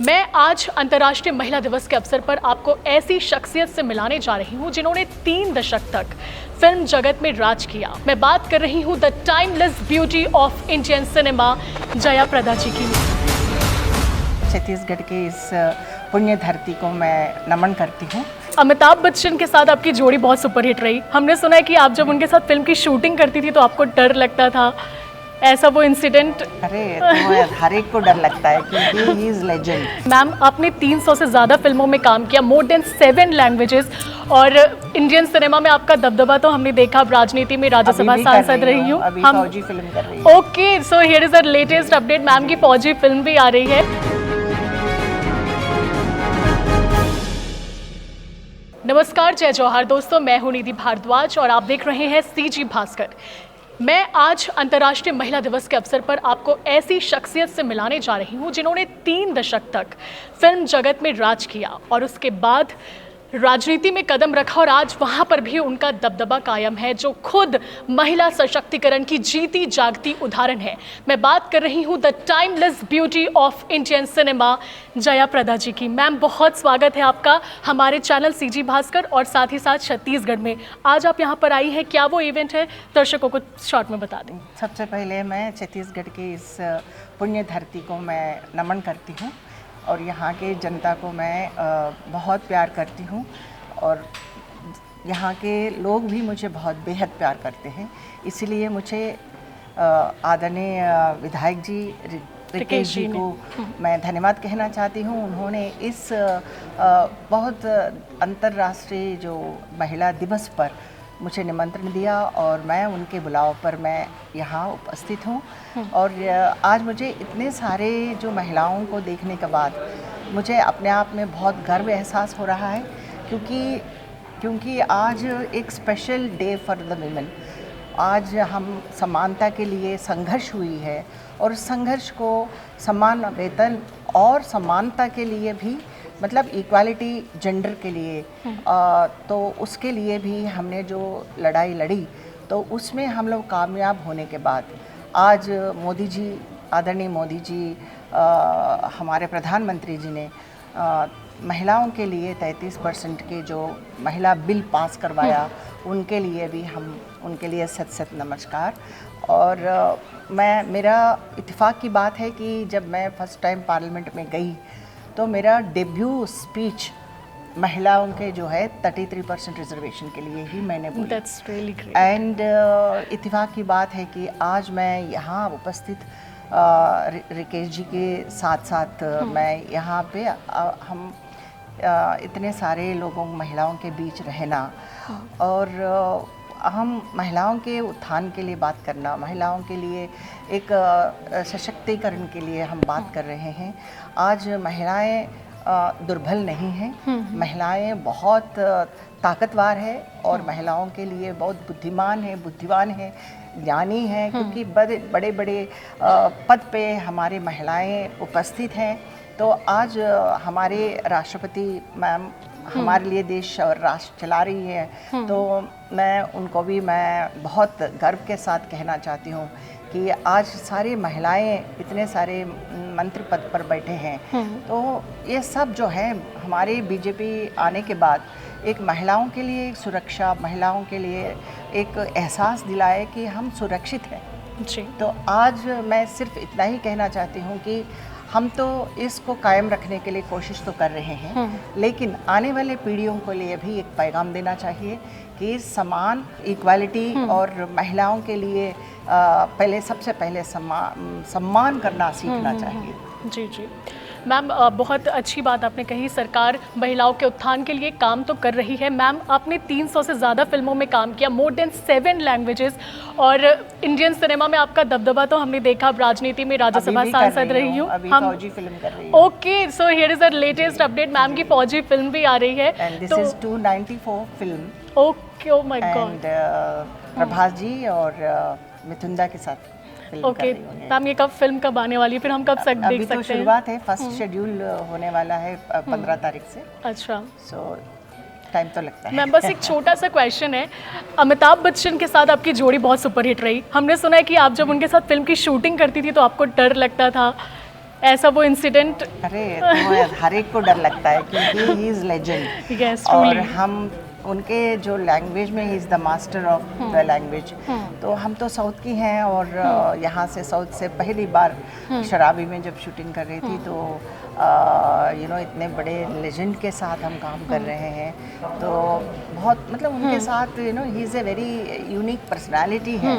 मैं आज अंतर्राष्ट्रीय महिला दिवस के अवसर पर आपको ऐसी शख्सियत से मिलाने जा रही हूं जिन्होंने 3 दशक तक फिल्म जगत में राज किया। मैं बात कर रही हूं the timeless beauty of Indian cinema, Jaya Prada ji की। छत्तीसगढ़ की इस पुण्य धरती को मैं नमन करती हूँ। अमिताभ बच्चन के साथ आपकी जोड़ी बहुत सुपरहिट रही। हमने सुना है कि आप जब उनके साथ फिल्म की शूटिंग करती थी तो आपको डर लगता था, ऐसा वो इंसिडेंट? अरे तो हर एक को डर लगता है क्योंकि ही इज लेजेंड। मैम, आपने 300 से ज़्यादा फिल्मों में काम किया, मोर देन 7 लैंग्वेजेस, और इंडियन सिनेमा में आपका दबदबा तो हमने देखा। अब राजनीति में राज्यसभा सांसद रही हूँ। अभी फौजी फिल्म कर रही हूँ। Okay, so here is the latest update, ma'am की फौजी फिल्म भी आ रही है। नमस्कार, जय जौहर दोस्तों, मैं हूं निधि भारद्वाज और आप देख रहे हैं सीजी भास्कर। मैं आज अंतर्राष्ट्रीय महिला दिवस के अवसर पर आपको ऐसी शख्सियत से मिलाने जा रही हूं जिन्होंने 3 दशक तक फिल्म जगत में राज किया और उसके बाद राजनीति में कदम रखा, और आज वहां पर भी उनका दबदबा कायम है, जो खुद महिला सशक्तिकरण की जीती जागती उदाहरण है। मैं बात कर रही हूं the timeless beauty of Indian cinema, Jaya Prada ji की। मैम, बहुत स्वागत है आपका हमारे चैनल सीजी भास्कर और साथ ही साथ छत्तीसगढ़ में। आज आप यहाँ पर आई हैं, क्या वो इवेंट है, दर्शकों को शॉर्ट में बता दें। सबसे पहले मैं छत्तीसगढ़ की इस पुण्य धरती को मैं नमन करती हूँ और यहाँ के जनता को मैं बहुत प्यार करती हूँ और यहाँ के लोग भी मुझे बहुत बेहद प्यार करते हैं। इसीलिए मुझे आदरणीय विधायक जी रिकेश जी को मैं धन्यवाद कहना चाहती हूँ। उन्होंने इस बहुत अंतर्राष्ट्रीय जो महिला दिवस पर मुझे निमंत्रण दिया और मैं उनके बुलाव पर मैं यहाँ उपस्थित हूँ। और आज मुझे इतने सारे जो महिलाओं को देखने के बाद मुझे अपने आप में बहुत गर्व एहसास हो रहा है, क्योंकि आज एक special day for the women. आज हम समानता के लिए संघर्ष हुई है और उस संघर्ष को समान वेतन और समानता के लिए भी, मतलब इक्वालिटी जेंडर के लिए, तो उसके लिए भी हमने जो लड़ाई लड़ी तो उसमें हम लोग कामयाब होने के बाद आज मोदी जी, आदरणीय मोदी जी, हमारे प्रधानमंत्री जी ने महिलाओं के लिए 33% के जो महिला बिल पास करवाया, उनके लिए भी हम उनके लिए सत नमस्कार। और मेरा इत्तेफाक की बात है कि जब मैं फर्स्ट टाइम पार्लियामेंट में गई तो मेरा डेब्यू स्पीच महिलाओं के जो है 33% रिजर्वेशन के लिए ही मैंने बोली। That's really great. एंड इत्तेफाक की बात है कि आज मैं यहाँ उपस्थित रिकेश जी के साथ साथ मैं यहाँ पे हम इतने सारे लोगों, महिलाओं के बीच रहना और हम महिलाओं के उत्थान के लिए बात करना, महिलाओं के लिए एक सशक्तिकरण के लिए हम बात कर रहे हैं। आज महिलाएं दुर्बल नहीं हैं, महिलाएं बहुत ताकतवर है और महिलाओं के लिए बहुत बुद्धिमान है, ज्ञानी है, क्योंकि बड़े बड़े पद पे हमारे महिलाएं उपस्थित हैं। तो आज हमारे राष्ट्रपति मैम हमारे लिए देश और राष्ट्र चला रही है, तो मैं उनको भी मैं बहुत गर्व के साथ कहना चाहती हूँ कि आज सारी महिलाएं इतने सारे मंत्री पद पर बैठे हैं। तो ये सब जो है हमारे बीजेपी आने के बाद एक महिलाओं के लिए एक सुरक्षा, महिलाओं के लिए एक एहसास दिलाए कि हम सुरक्षित हैं जी। तो आज मैं सिर्फ इतना ही कहना चाहती हूँ कि हम तो इसको कायम रखने के लिए कोशिश तो कर रहे हैं, लेकिन आने वाले पीढ़ियों को लिए भी एक पैगाम देना चाहिए कि समान, इक्वालिटी और महिलाओं के लिए सबसे पहले सम्मान करना सीखना चाहिए। जी जी मैम, बहुत अच्छी बात आपने कही। सरकार महिलाओं के उत्थान के लिए काम तो कर रही है। मैम, आपने 300 से ज़्यादा फिल्मों में काम किया, मोर देन 7 लैंग्वेजेस, और इंडियन सिनेमा में आपका दबदबा तो हमने देखा। अब राजनीति में राज्यसभा सांसद रही हूँ। हम फौजी फिल्म कर रही हूँ। Okay, so here is the latest update, ma'am की फौजी फिल्म भी आ रही है। And this is 294 film. Okay, oh my God. And Prabhas ji और मिथुंदा के साथ ओके मैम, ये कब फिल्म कब आने वाली है, फिर हम कब तक देख सकते हैं? अभी तो शुरुआत है, फर्स्ट शेड्यूल होने वाला है 15 तारीख से। अच्छा, सो टाइम तो लगता है। मैम, बस एक छोटा सा क्वेश्चन है। अमिताभ बच्चन के साथ आपकी जोड़ी बहुत सुपरहिट रही। हमने सुना है कि आप जब उनके साथ फिल्म की शूटिंग करती थी तो आपको डर लगता था, ऐसा वो इंसिडेंट। अरे तो हर एक को डर लगता है क्योंकि ही इज़ लेजेंड। Yes, और truly. हम उनके जो लैंग्वेज में he is the master of the language. तो हम तो साउथ की हैं और यहाँ से साउथ से पहली बार शराबी में जब शूटिंग कर रही थी तो इतने बड़े लेजेंड के साथ हम काम कर रहे हैं। तो बहुत मतलब उनके साथ he is a very unique personality है।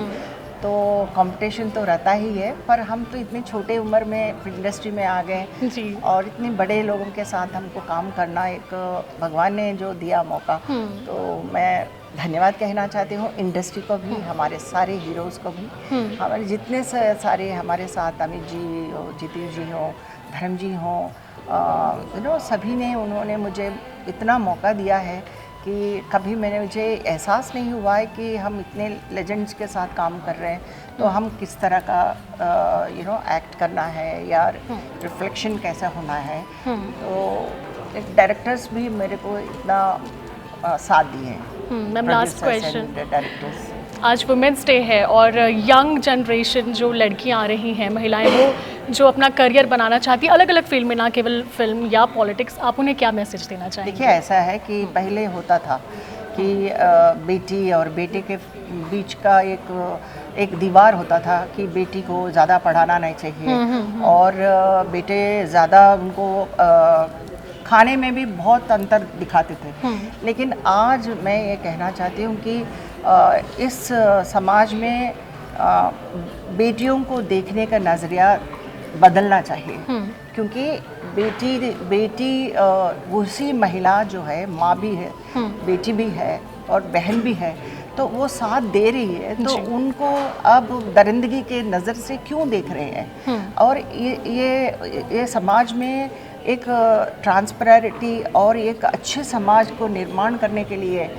तो कंपटीशन तो रहता ही है, पर हम तो इतनी छोटे उम्र में इंडस्ट्री में आ गए जी। और इतने बड़े लोगों के साथ हमको काम करना एक भगवान ने जो दिया मौका, तो मैं धन्यवाद कहना चाहती हूँ इंडस्ट्री को भी, हमारे सारे हीरोज़ को भी, हमारे जितने सारे हमारे साथ अमित जी हो, जितेश जी हो, धर्म जी हो, सभी ने उन्होंने मुझे इतना मौका दिया है कि कभी मुझे एहसास नहीं हुआ है कि हम इतने लेजेंड्स के साथ काम कर रहे हैं तो हम किस तरह का एक्ट करना है या रिफ्लेक्शन कैसा होना है। तो डायरेक्टर्स भी मेरे को इतना साथ दिए हैं। मैम लास्ट क्वेश्चन, डायरेक्टर्स, आज वुमेंस डे है और यंग जनरेशन जो लड़कियां आ रही हैं, महिलाएं, वो जो अपना करियर बनाना चाहती है अलग अलग फील्ड में, ना केवल फिल्म या पॉलिटिक्स, आप उन्हें क्या मैसेज देना चाहेंगे? देखिए ऐसा है कि पहले होता था कि बेटी और बेटे के बीच का एक दीवार होता था कि बेटी को ज़्यादा पढ़ाना नहीं चाहिए और बेटे ज़्यादा उनको खाने में भी बहुत अंतर दिखाते थे। लेकिन आज मैं ये कहना चाहती हूँ कि इस समाज में बेटियों को देखने का नज़रिया बदलना चाहिए, क्योंकि बेटी उसी महिला जो है, माँ भी है, बेटी भी है और बहन भी है, तो वो साथ दे रही है, तो उनको अब दरिंदगी के नज़र से क्यों देख रहे हैं। और ये समाज में एक ट्रांसपेरेंटी और एक अच्छे समाज को निर्माण करने के लिए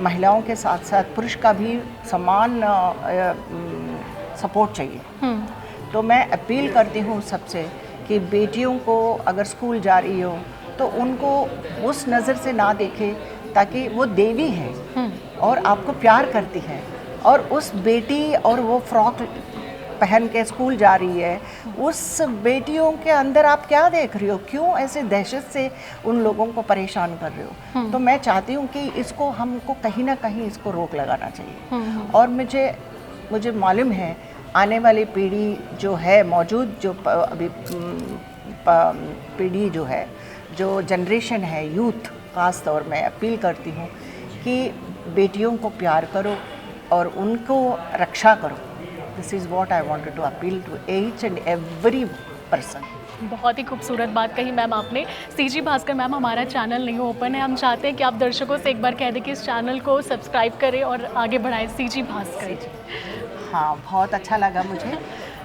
महिलाओं के साथ साथ पुरुष का भी समान सपोर्ट चाहिए। तो मैं अपील करती हूँ सबसे कि बेटियों को अगर स्कूल जा रही हो तो उनको उस नज़र से ना देखे, ताकि वो देवी है और आपको प्यार करती है, और उस बेटी और वो फ्रॉक पहन के स्कूल जा रही है, उस बेटियों के अंदर आप क्या देख रही हो, क्यों ऐसे दहशत से उन लोगों को परेशान कर रहे हो। तो मैं चाहती हूँ कि इसको हमको कहीं ना कहीं इसको रोक लगाना चाहिए। और मुझे मालूम है आने वाली पीढ़ी जो है मौजूद, जो अभी पीढ़ी जो है, जो जनरेशन है, यूथ ख़ास तौर में अपील करती हूँ कि बेटियों को प्यार करो और उनको रक्षा करो। This is what I wanted to appeal to each and every person. बहुत ही खूबसूरत बात कही मैम आपने। सीजी भास्कर मैम, हमारा चैनल नहीं ओपन है, हम चाहते हैं कि आप दर्शकों से एक बार कह दें कि इस चैनल को सब्सक्राइब करें और आगे बढ़ाएं, सीजी भास्कर। हाँ, बहुत अच्छा लगा मुझे।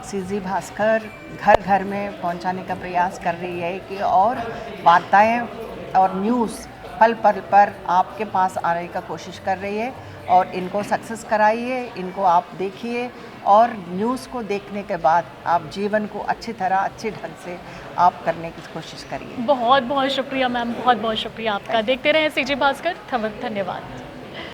सीजी भास्कर घर घर में पहुंचाने का प्रयास कर रही है कि और वार्ताएं और न्यूज़ पल पल पर आपके पास आने का कोशिश कर रही है, और इनको सक्सेस कराइए, इनको आप देखिए, और न्यूज़ को देखने के बाद आप जीवन को अच्छी तरह अच्छे ढंग से आप करने की कोशिश करिए। बहुत बहुत शुक्रिया मैम, बहुत बहुत शुक्रिया आपका। देखते रहें सीजी भास्कर। धन्यवाद।